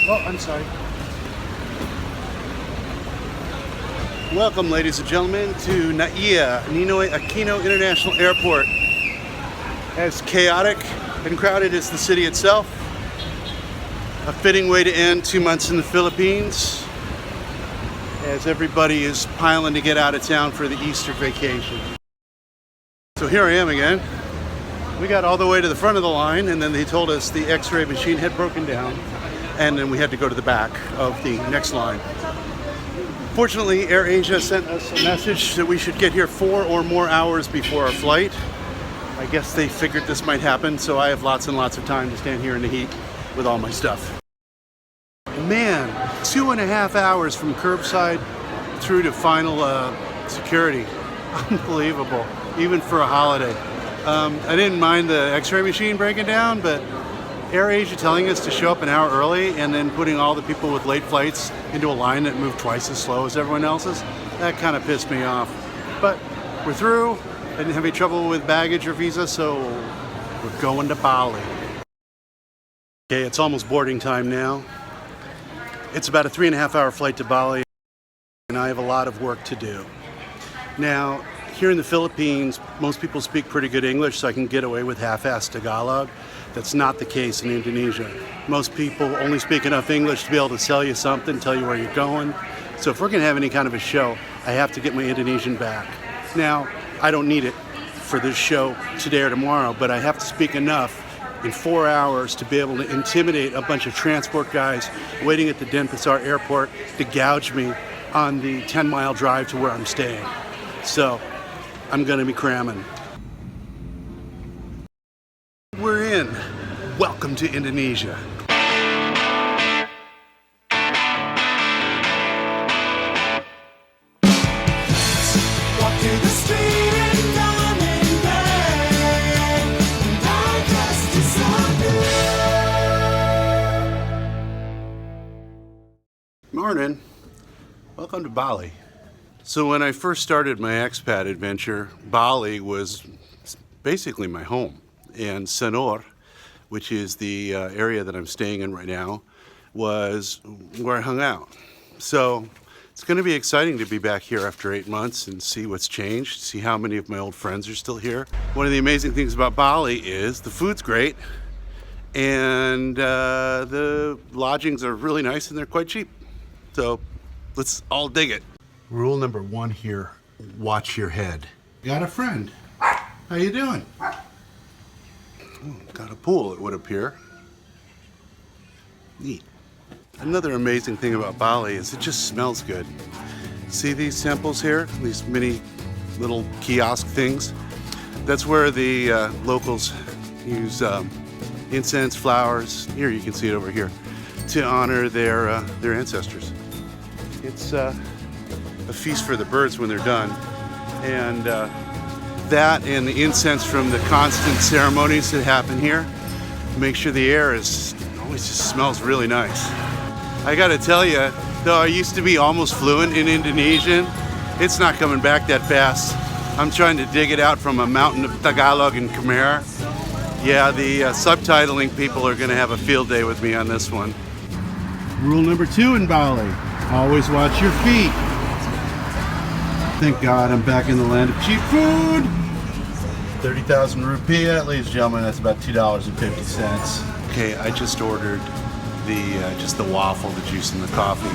Oh, I'm sorry. Welcome, ladies and gentlemen, to Nai'a Ninoy Aquino International Airport. As chaotic and crowded as the city itself, a fitting way to end 2 months in the Philippines, as everybody is piling to get out of town for the Easter vacation. So here I am again. We got all the way to the front of the line, and then they told us the X-ray machine had broken down, and then we had to go to the back of the next line. Fortunately, AirAsia sent us a message that we should get here 4 or more hours before our flight. I guess they figured this might happen, so I have lots and lots of time to stand here in the heat with all my stuff. Man, 2.5 hours from curbside through to final security. Unbelievable, even for a holiday. I didn't mind the X-ray machine breaking down, but AirAsia telling us to show up an hour early and then putting all the people with late flights into a line that moved twice as slow as everyone else's, that kind of pissed me off. But we're through. I didn't have any trouble with baggage or visa, so we're going to Bali. Okay, it's almost boarding time now. It's about a 3.5 hour flight to Bali, and I have a lot of work to do. Now, here in the Philippines, most people speak pretty good English, so I can get away with half-assed Tagalog. That's not the case in Indonesia. Most people only speak enough English to be able to sell you something, tell you where you're going. So if we're gonna have any kind of a show, I have to get my Indonesian back. Now, I don't need it for this show today or tomorrow, but I have to speak enough in 4 hours to be able to intimidate a bunch of transport guys waiting at the Denpasar airport to gouge me on the 10-mile drive to where I'm staying. So I'm gonna be cramming. We're in. Welcome to Indonesia. Walk through the street in diamond rain, and I just disappear. Morning. Welcome to Bali. So when I first started my expat adventure, Bali was basically my home. And Sanur, which is the area that I'm staying in right now, was where I hung out. So it's going to be exciting to be back here after 8 months and see what's changed, see how many of my old friends are still here. One of the amazing things about Bali is the food's great, and the lodgings are really nice and they're quite cheap. So let's all dig it. Rule number 1 here, watch your head. Got a friend. How you doing? Got a pool, it would appear. Neat. Another amazing thing about Bali is it just smells good. See these temples here? These mini little kiosk things? That's where the locals use incense, flowers, here you can see it over here, to honor their ancestors. It's a feast for the birds when they're done. And that and the incense from the constant ceremonies that happen here make sure the air is always just smells really nice. I gotta tell you, though I used to be almost fluent in Indonesian, it's not coming back that fast. I'm trying to dig it out from a mountain of Tagalog and Khmer. Yeah, the subtitling people are gonna have a field day with me on this one. Rule number 2 in Bali, always watch your feet. Thank God I'm back in the land of cheap food. 30,000 rupiah, ladies and gentlemen, that's about $2.50. Okay, I just ordered just the waffle, the juice, and the coffee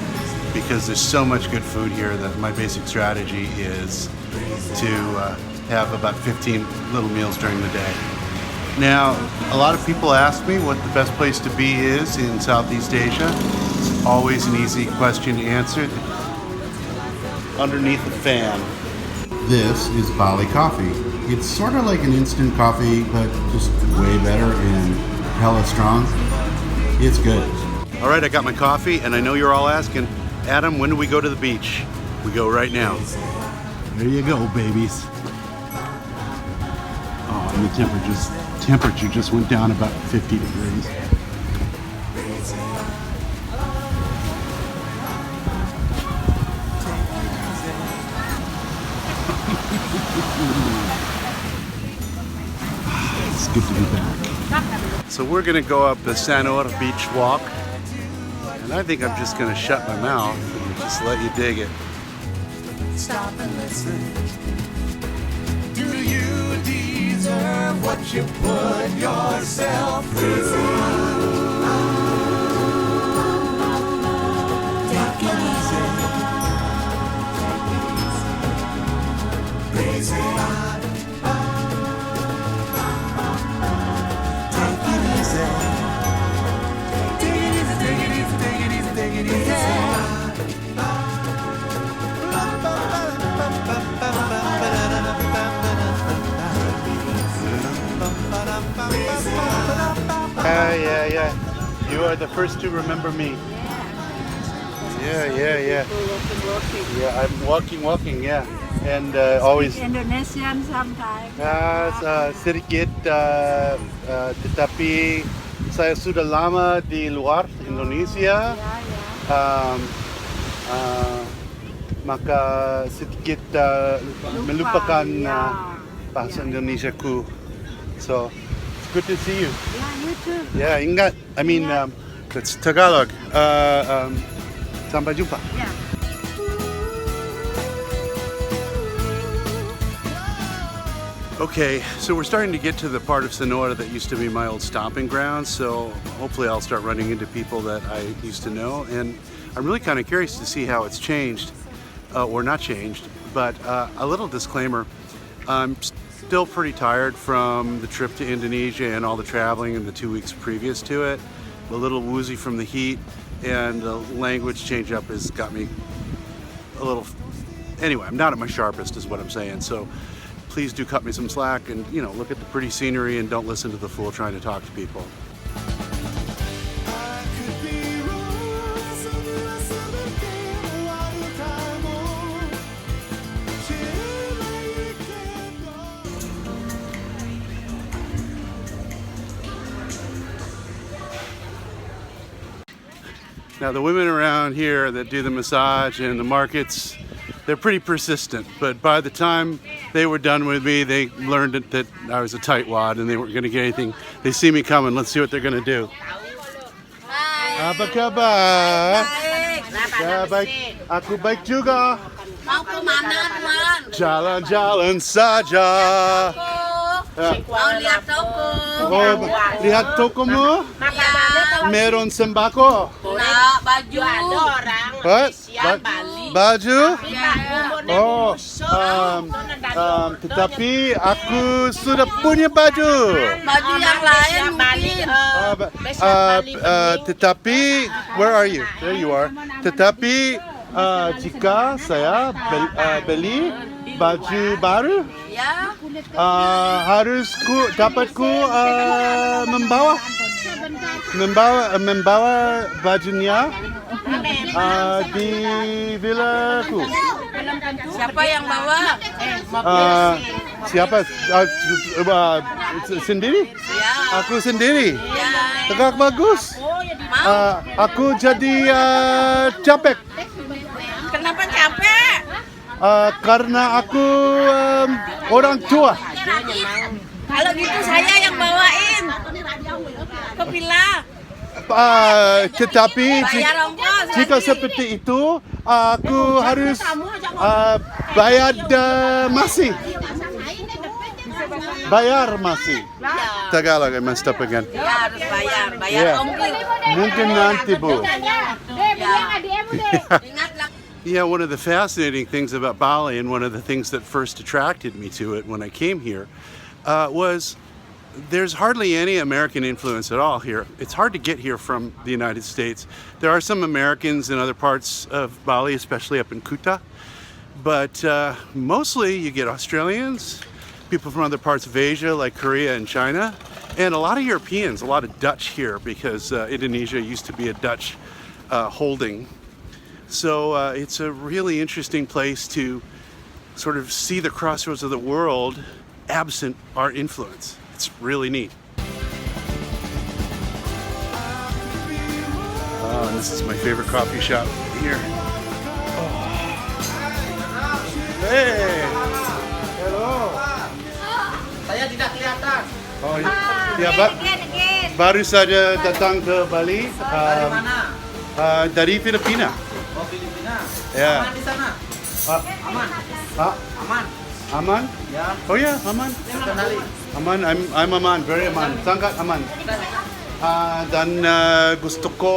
because there's so much good food here that my basic strategy is to have about 15 little meals during the day. Now, a lot of people ask me what the best place to be is in Southeast Asia. It's always an easy question to answer. Underneath a fan. This is Bali coffee. It's sort of like an instant coffee, but just way better and hella strong. It's good. All right, I got my coffee, and I know you're all asking, Adam, when do we go to the beach? We go right now. There you go, babies. Oh, and the temperature just went down about 50 degrees. It's good to be back. So we're gonna go up the Sanur beach walk, And I think I'm just gonna shut my mouth and just let you dig it. Stop and listen. Do you deserve what you put yourself through? Take it easy. Breezy. Take it easy. Take it easy, take it easy, take it easy, take it easy. Yeah. You are the first to remember me. Yeah. Yeah, I'm walking, yeah. And always Indonesian sometimes. sedikit, tetapi saya sudah lama di luar Indonesia. Maka sedikit melupakan bahasa Indonesiaku. So it's good to see you. Yeah, you too. Yeah, ingat. I mean, that's Tagalog. Sampai jumpa. Yeah. Okay, so we're starting to get to the part of Sanur that used to be my old stomping ground. So hopefully I'll start running into people that I used to know. And I'm really kind of curious to see how it's changed, or not changed. But a little disclaimer, I'm still pretty tired from the trip to Indonesia and all the traveling in the 2 weeks previous to it. A little woozy from the heat, and the language change up has got me a little... Anyway, I'm not at my sharpest is what I'm saying. So please do cut me some slack and, look at the pretty scenery and don't listen to the fool trying to talk to people. I could be wrong, so the rest of the day, a lot of time on. Now the women around here that do the massage and the markets, they're pretty persistent, but by the time they were done with me, they learned that I was a tightwad and they weren't going to get anything. They see me coming, let's see what they're going to do. Apa kabar? Ya, baik. Aku baik juga. Mau kemana, Tuan? Jalan-jalan saja. Mau lihat toko? Oh, lihat tokomu? Meron sembako. Nah, baju. What? Baju? Oh, tetapi aku sudah punya baju. Baju yang lain mungkin. Tetapi, where are you? There you are. Tetapi jika saya beli baju baru, Ya. harus dapatku membawa bajunya di villaku. Siapa yang bawa? Siapa? Sendiri? Ya. Aku sendiri. Ya. Tegak bagus. Mau? Aku jadi capek. Kenapa capek? Karena aku orang tua. Kalau gitu saya yang bawain ke villa. Tetapi Bayar ongkos. jika seperti itu, aku harus bayar masih. Bayar masih. Tagalog, I messed up again. Ya harus bayar. Bayar Yeah. ongkir. Mungkin nanti, Bu. Ingatlah. Yeah, one of the fascinating things about Bali, and one of the things that first attracted me to it when I came here, was there's hardly any American influence at all here. It's hard to get here from the United States. There are some Americans in other parts of Bali, especially up in Kuta, but mostly you get Australians, people from other parts of Asia like Korea and China, and a lot of Europeans, a lot of Dutch here because Indonesia used to be a Dutch holding. So it's a really interesting place to sort of see the crossroads of the world absent our influence. It's really neat. Oh, and this is my favorite coffee shop here. Oh. Hey! Hello! Saya tidak kelihatan. Oh, ya, baru saja datang ke Bali. Dari mana? Dari Filipina. Oh, Filipina. Ya. Aman di sana. Ah, Aman. ah, Aman. aman? Ya. Oh yeah, aman. Kenali. Aman, I'm aman, very aman. Sangat aman. Dan gusto ko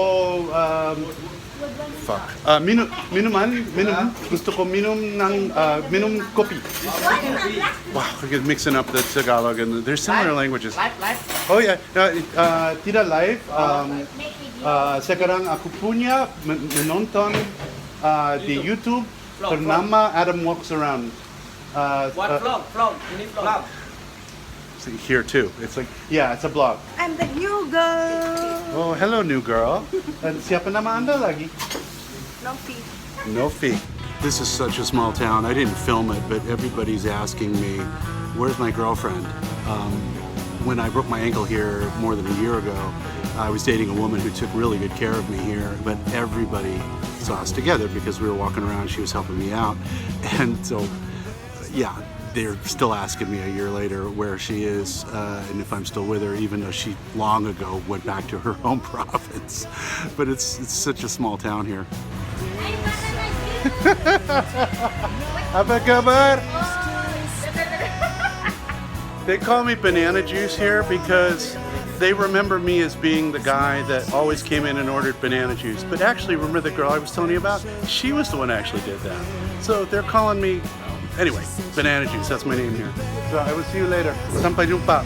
minum. Gusto ko minum minum kopi. Wow, we're mixing up the Tagalog and there's similar languages. Live. Oh yeah, tidak live. Sekarang aku punya menonton di YouTube bernama Adam Walks Around. What vlog? Ini vlog. Here too. It's like, yeah, it's a blog. I'm the new girl. Oh, hello new girl. Siapa nama Anda lagi? No fee. No fee. This is such a small town. I didn't film it, but everybody's asking me, where's my girlfriend? When I broke my ankle here more than a year ago, I was dating a woman who took really good care of me here, but everybody saw us together because we were walking around, she was helping me out. And so, yeah, they're still asking me a year later where she is and if I'm still with her, even though she long ago went back to her home province. But it's such a small town here. Apa kabar? They call me Banana Juice here because they remember me as being the guy that always came in and ordered banana juice. But actually, remember the girl I was telling you about? She was the one who actually did that. So they're calling me, anyway, Banana Juice, that's my name here. So I will see you later. Sampai jumpa.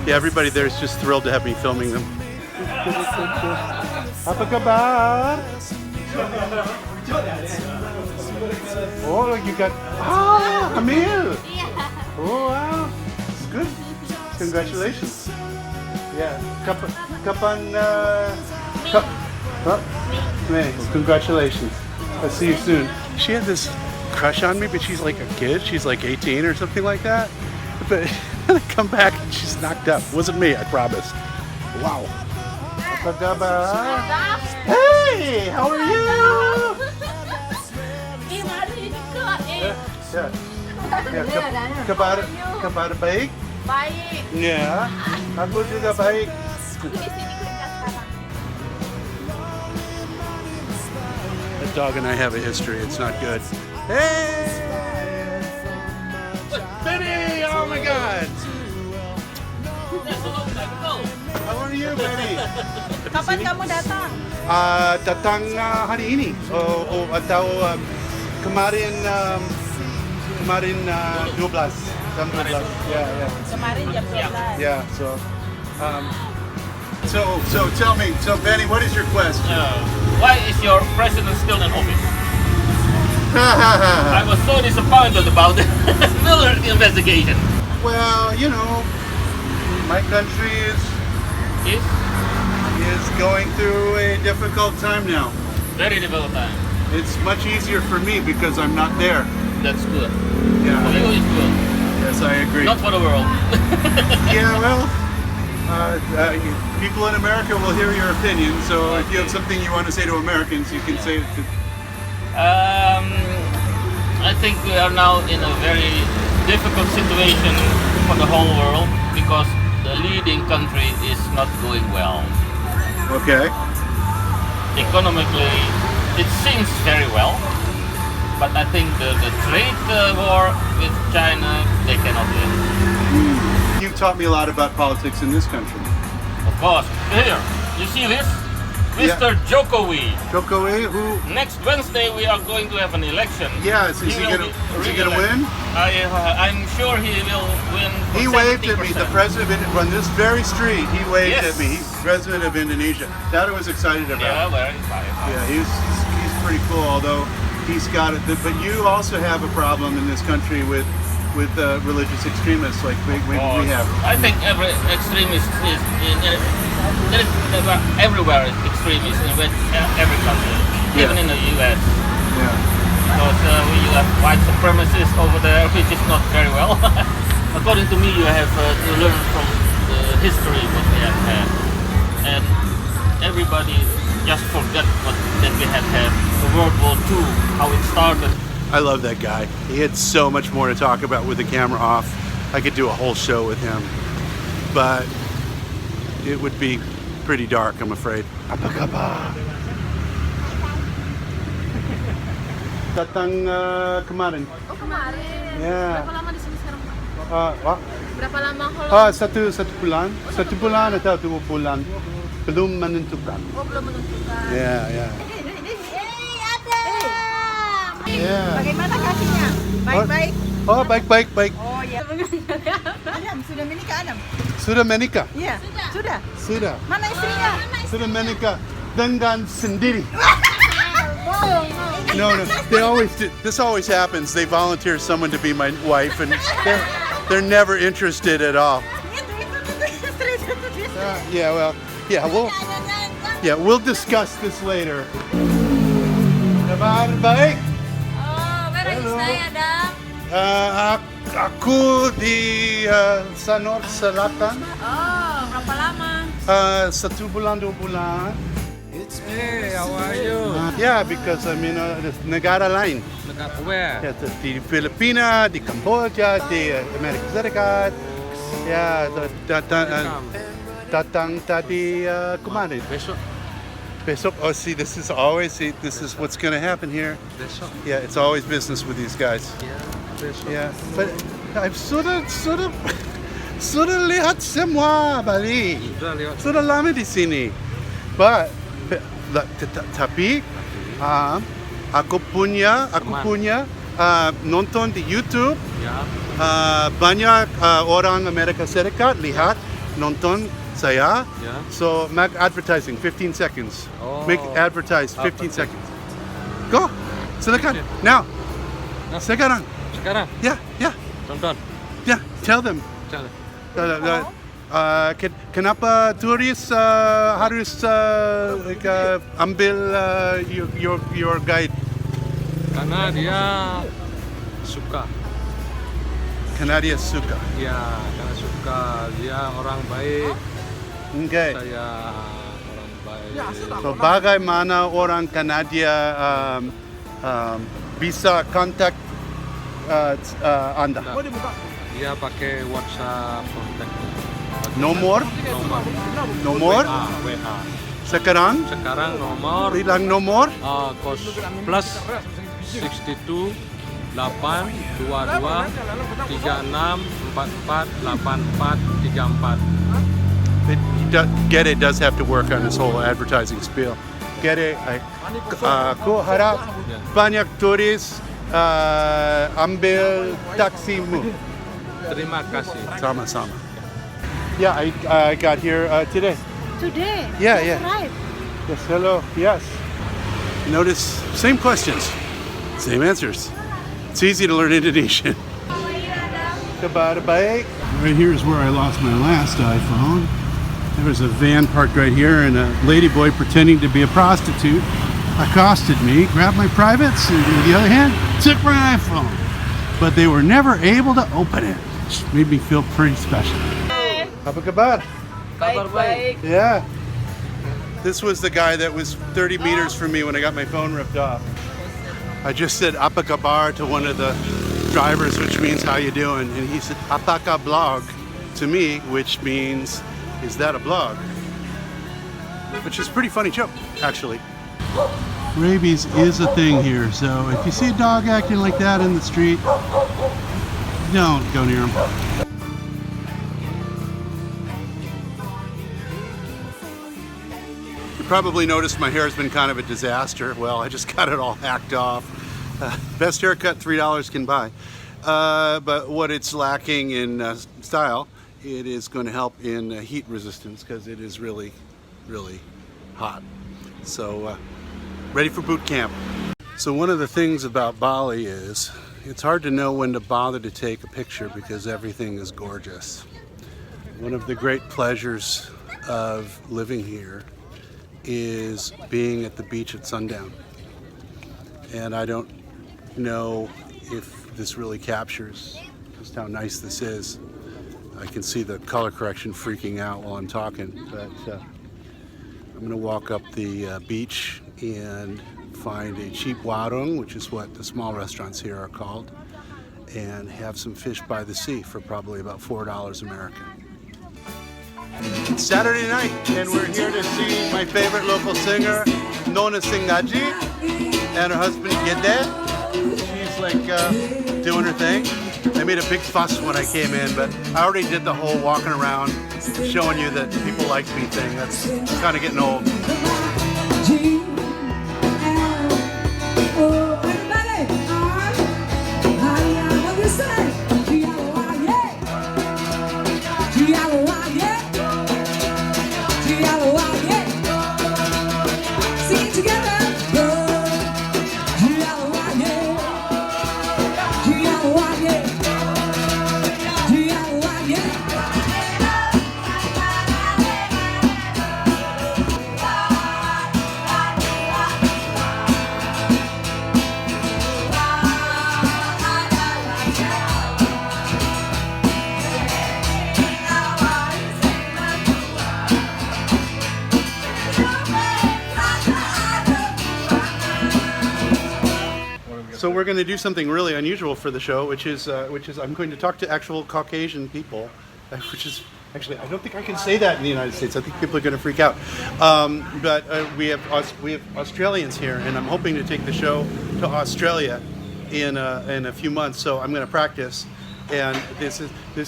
Yeah, everybody there is just thrilled to have me filming them. Apa kabar? Oh, you got, Hamil. Oh, wow. It's good. Congratulations. Yeah. Kapan, May. Congratulations. I'll see you soon. She had this crush on me, but she's like a kid. She's like 18 or something like that. But I come back and she's knocked up. Wasn't me, I promise. Wow. Apa kabar? Hey, how are you? Yeah. Kabar baik? Baik. Ya, aku juga baik. Di sini kerja sekarang. The dog and I have a history. It's not good. Hey! Benny! Oh my God! How are you, Benny? Kapan kamu datang? Datang hari ini. Atau kemarin 12. Jam 12. Yeah. Kemarin jam 12. Yeah. So tell me, Benny, what is your question? Why is your president still in office? I was so disappointed about the Mueller investigation. Well, my country is going through a difficult time now. Very difficult time. It's much easier for me because I'm not there. That's good. Yeah. For you, it's good. Yes, I agree. Not for the world. Yeah, well, people in America will hear your opinion. So if you have something you want to say to Americans, you can say it. I think we are now in a very difficult situation for the whole world because the leading country is not going well. Okay. Economically, it seems very well, but I think the trade war with China, they cannot win. You've taught me a lot about politics in this country. Of course. Here, you see this? Mr. Jokowi. Jokowi, who? Next Wednesday we are going to have an election. Yeah, is he gonna win? I'm sure he will win. He waved at me. The president on this very street. He waved Yes. at me. He's president of Indonesia. That I was excited about. Yeah, very excited. Yeah, he's pretty cool. Although he's got it, but you also have a problem in this country with religious extremists like we have. I think every extremist is everywhere is extremist in every country, even in the U.S. Yeah. Because we have white supremacists over there, which is not very well. According to me, you have to learn from the history what we have had, and everybody just forget that we have had the World War II, how it started. I love that guy. He had so much more to talk about with the camera off. I could do a whole show with him, but it would be pretty dark, I'm afraid. Apa kabar? datang kemarin. Oh kemarin. Ya. Berapa lama di sini sekarang? Wah. Berapa lama kalau? Satu bulan. 1 bulan atau 2 bulan. Belum menentukan. Oh belum menentukan. Ya, ya. Ya. Bagaimana kakinya? Baik-baik. Oh, baik. Oh ya. Adam sudah menikah Adam? Sudah menikah? Iya. Sudah. Sudah. Mana istrinya? Sudah menikah dengan sendiri. No. This always happens. They volunteer someone to be my wife, and they're never interested at all. We'll discuss this later. Kabar baik. Oh, where are you stay Adam? Aku di Sanur Selatan. Oh, berapa lama? 1 bulan 2 bulan. Hey, how are you? Yeah, because I mean, negara lain. Where? Ya, di Filipina, di Kamboja, di Amerika Serikat. Ya, datang tadi kemarin. Besok. Oh, see, this is what's going to happen here. Besok. Yeah, it's always business with these guys. Besok. Yeah, but I've sudah lihat semua Bali. Sudah lewat. Sudah lama di sini. Tapi aku punya nonton di YouTube. Ya. Banyak orang Amerika Serikat lihat nonton saya. Ya. So make advertising 15 seconds. Oh. Make advertise 15 Apa? seconds. Go. Silakan. Now. Sekarang. Sekarang Ya. tonton. Ya. Tell them. Jalan. Kenapa turis harus ambil your guide? Karena dia suka. Karena dia suka. Ya, karena suka. Dia orang baik. Okay. Saya orang baik. So bagaimana orang Kanada bisa kontak Anda? Dia pakai WhatsApp kontak. Nomor? WA. Sekarang? Sekarang nomor Bilang nomor? plus 62 8 22 36 44 84 34. Get it does have to work on this whole advertising spiel. Get it? Aku harap banyak turis ambil taksimu. Terima kasih. Sama-sama. Yeah, I got here today. Today. Yeah. Right. Yes, hello. Yes. Notice, same questions, same answers. It's easy to learn Indonesian. Kabar baik. Right here is where I lost my last iPhone. There was a van parked right here, and a ladyboy pretending to be a prostitute accosted me, grabbed my privates, and on the other hand, took my iPhone. But they were never able to open it, which made me feel pretty special. Apa kabar? Baik. Yeah. This was the guy that was 30 meters from me when I got my phone ripped off. I just said apa kabar to one of the drivers, which means how you doing, and he said apaka blog to me, which means is that a blog? Which is a pretty funny joke, actually. Rabies is a thing here, so if you see a dog acting like that in the street, don't go near him. You probably noticed my hair has been kind of a disaster. Well, I just got it all hacked off. Best haircut $3 can buy. But what it's lacking in style, it is going to help in heat resistance because it is really, really hot. So ready for boot camp. So one of the things about Bali is it's hard to know when to bother to take a picture because everything is gorgeous. One of the great pleasures of living here is being at the beach at sundown. And I don't know if this really captures just how nice this is. I can see the color correction freaking out while I'm talking, but I'm going to walk up the beach and find a cheap warung, which is what the small restaurants here are called, and have some fish by the sea for probably about $4 American. It's Saturday night, and we're here to see my favorite local singer, Nona Singaji, and her husband Gede. She's like doing her thing. They made a big fuss when I came in, but I already did the whole walking around showing you that people like me thing. That's kind of getting old. So we're going to do something really unusual for the show, which is I'm going to talk to actual Caucasian people, which is actually I don't think I can say that in the United States. I think people are going to freak out. But we have Australians here, and I'm hoping to take the show to Australia in a few months. So I'm going to practice. And this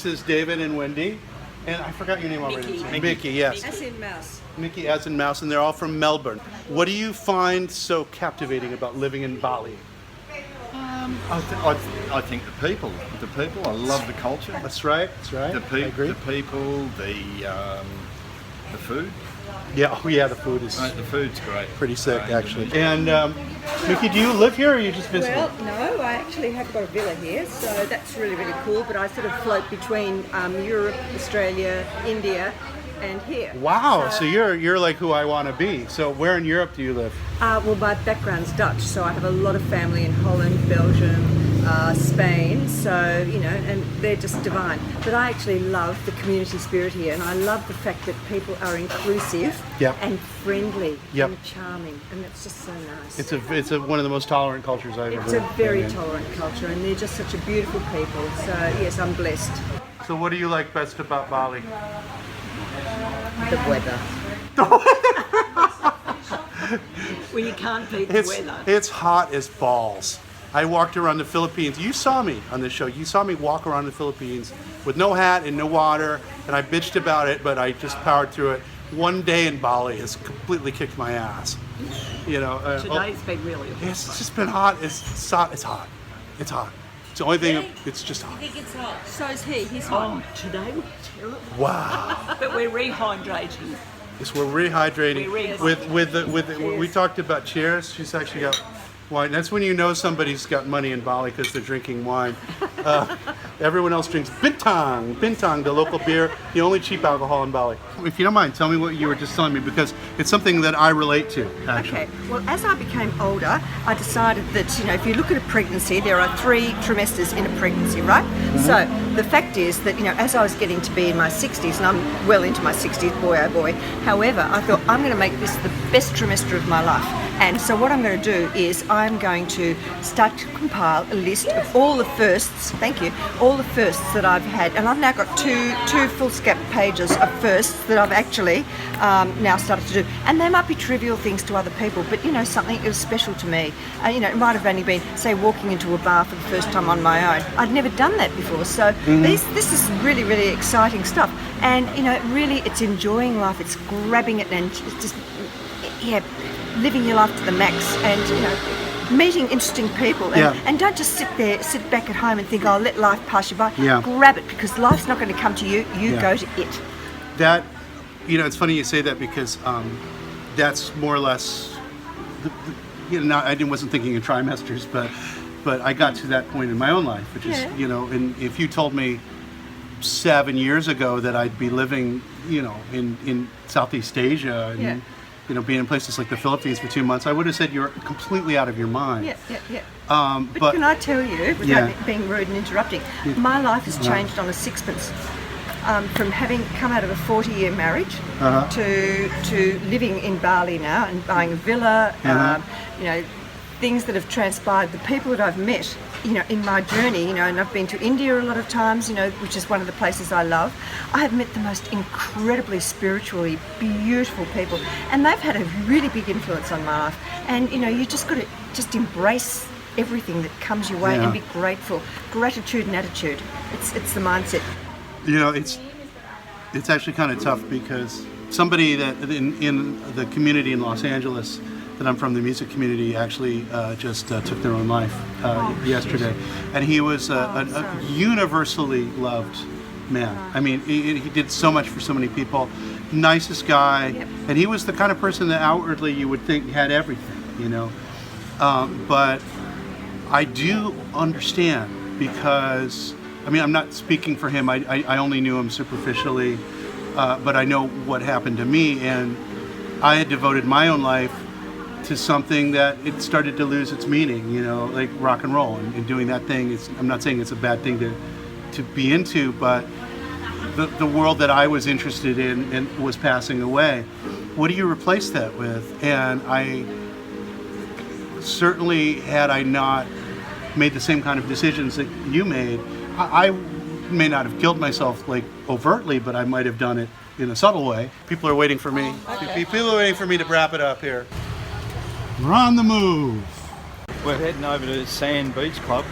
is David and Wendy, and I forgot your name already. Mickey, yes. As in mouse. Mickey as in mouse, and they're all from Melbourne. What do you find so captivating about living in Bali? I think the people. I love the culture. That's right. I agree. The people, the food. Yeah, the food is The food's great. pretty sick, actually. And Mickey, do you live here or are you just visiting? Well, no, I actually have got a villa here, so that's really, really cool. But I sort of float between Europe, Australia, India, and here. Wow, so you're like who I want to be. So where in Europe do you live? Well, my background's Dutch, so I have a lot of family in Holland, Belgium, Spain, so, and they're just divine. But I actually love the community spirit here, and I love the fact that people are inclusive Yep. and friendly Yep. and charming, and that's just so nice. It's one of the most tolerant cultures I've ever It's a very been in. tolerant culture, and they're just such a beautiful people, so yes, I'm blessed. So what do you like best about Bali? The weather. Well, you can't beat the weather. It's hot as balls. I walked around the Philippines. You saw me on this show. You saw me walk around the Philippines with no hat and no water, and I bitched about it, but I just powered through it. One day in Bali has completely kicked my ass. Today's been really hot. It's just been hot. It's hot. It's hot. It's the only thing. It's just hot. I think it's hot. So's he. He's hot. Today was terrible. Wow. But we're rehydrating. Yes, we're rehydrating. We talked about chairs. She's actually got wine. That's when you know somebody's got money in Bali because they're drinking wine. Everyone else drinks Bintang, the local beer, the only cheap alcohol in Bali. If you don't mind, tell me what you were just telling me because it's something that I relate to, actually. Okay, well, as I became older, I decided that, if you look at a pregnancy, there are 3 trimesters in a pregnancy, right? Mm-hmm. So the fact is that, as I was getting to be in my 60s, and I'm well into my 60s, boy oh boy, however, I thought I'm going to make this the best trimester of my life. And so what I'm going to do is I'm going to start to compile a list of all the firsts, all the firsts that I've had. And I've now got two foolscap pages of firsts that I've actually now started to do. And they might be trivial things to other people, but something that was special to me. It might have only been, say, walking into a bar for the first time on my own. I'd never done that before. So this is really, really exciting stuff. And, really it's enjoying life, it's grabbing it and just, living your life to the max and, meeting interesting people and don't just sit back at home and think, oh, let life pass you by. Yeah. Grab it because life's not going to come to you, you go to it. That, it's funny you say that because that's more or less, I wasn't thinking in trimesters, but I got to that point in my own life, which is, and if you told me 7 years ago that I'd be living, in Southeast Asia and, being in places like the Philippines for 2 months, I would have said you're completely out of your mind. But can I tell you, without being rude and interrupting, my life has changed on a sixpence. From having come out of a 40-year marriage to living in Bali now and buying a villa, things that have transpired, the people that I've met, in my journey, and I've been to India a lot of times, which is one of the places I love. I have met the most incredibly spiritually beautiful people, and they've had a really big influence on my life. And you just got to just embrace everything that comes your way Yeah. and be grateful. Gratitude and attitude. It's the mindset. You know, it's actually kind of tough because somebody that in the community in Los Angeles that I'm from, the music community, actually just took their own life yesterday, and he was a universally loved man. I mean, he did so much for so many people. Nicest guy, Yep. and he was the kind of person that outwardly you would think had everything, you know. But I do understand because, I mean, I'm not speaking for him. I only knew him superficially, but I know what happened to me, and I had devoted my own life to something that it started to lose its meaning, you know, like rock and roll, and doing that thing. I'm not saying it's a bad thing to be into, but the world that I was interested in and was passing away. What do you replace that with? And I certainly, had I not made the same kind of decisions that you made, I may not have killed myself like overtly, but I might have done it in a subtle way. People are waiting for me. People are waiting for me to wrap it up here. We're on the move. We're heading over to Sand Beach Club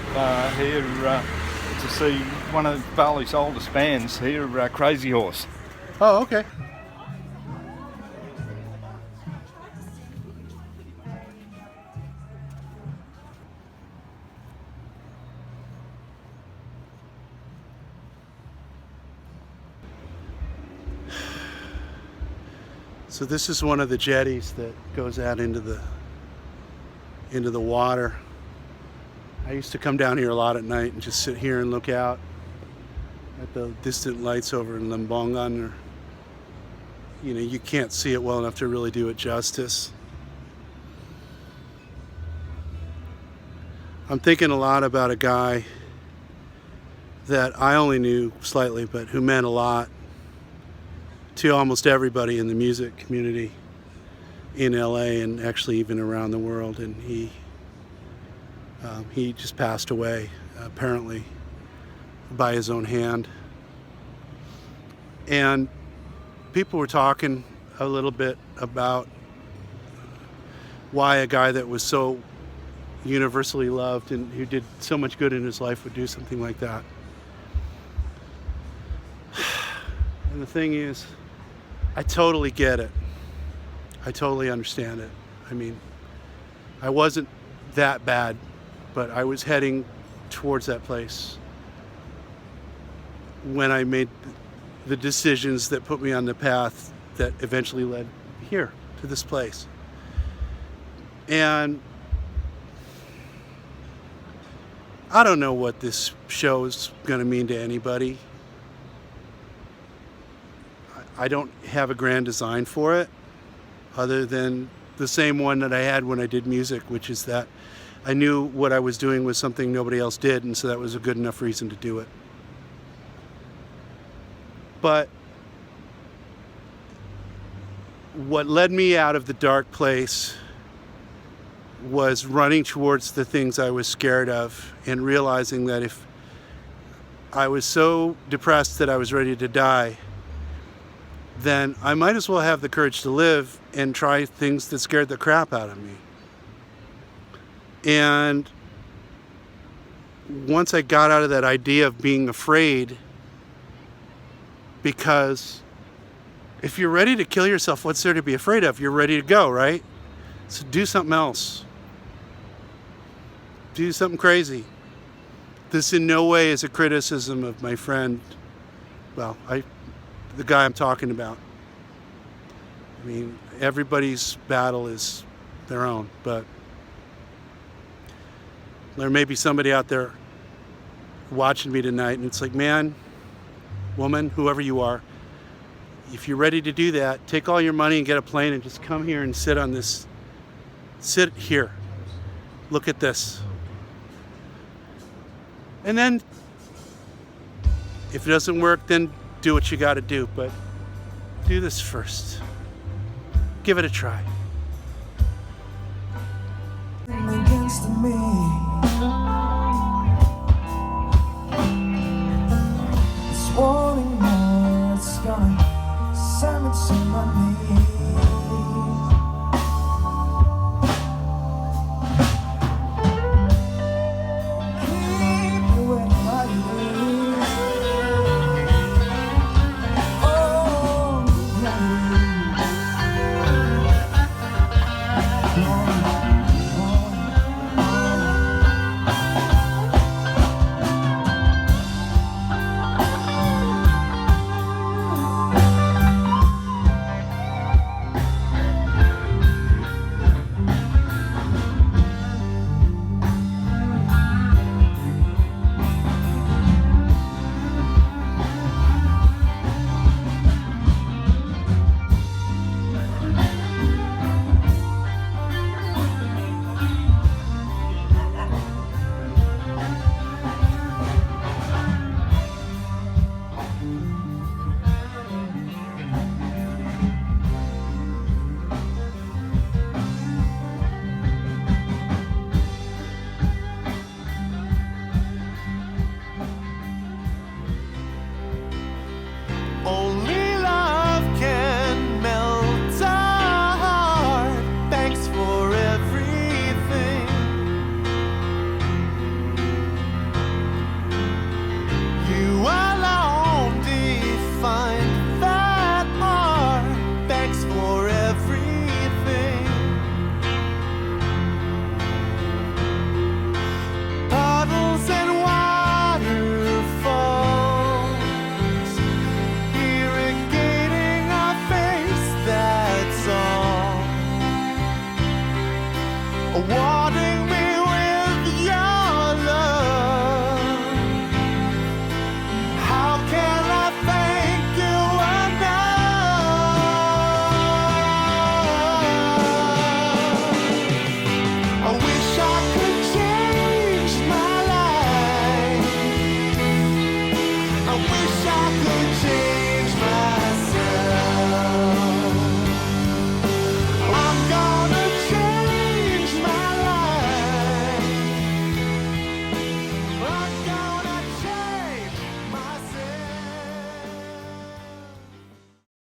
here to see one of Bali's oldest bands here, Crazy Horse. Oh, okay. So this is one of the jetties that goes out into the water. I used to come down here a lot at night and just sit here and look out at the distant lights over in Lembongan. You know, you can't see it well enough to really do it justice. I'm thinking a lot about a guy that I only knew slightly, but who meant a lot to almost everybody in the music community in LA and actually even around the world. And he just passed away, apparently by his own hand. And people were talking a little bit about why a guy that was so universally loved and who did so much good in his life would do something like that. And the thing is, I totally get it. I totally understand it. I mean, I wasn't that bad, but I was heading towards that place when I made the decisions that put me on the path that eventually led here to this place. And I don't know what this show is going to mean to anybody. I don't have a grand design for it other than the same one that I had when I did music, which is that I knew what I was doing was something nobody else did, and so that was a good enough reason to do it. But what led me out of the dark place was running towards the things I was scared of and realizing that if I was so depressed that I was ready to die, then I might as well have the courage to live and try things that scared the crap out of me. And once I got out of that idea of being afraid, because if you're ready to kill yourself, what's there to be afraid of? You're ready to go, right? So do something else. Do something crazy. This in no way is a criticism of my friend, well, the guy I'm talking about. I mean, everybody's battle is their own, but there may be somebody out there watching me tonight and it's like, man, woman, whoever you are, if you're ready to do that, take all your money and get a plane and just come here and sit here. Look at this. And then if it doesn't work, then do what you got to do, but do this first. Give it a try. Against me, it's warning me, it's gonna send me to my knees.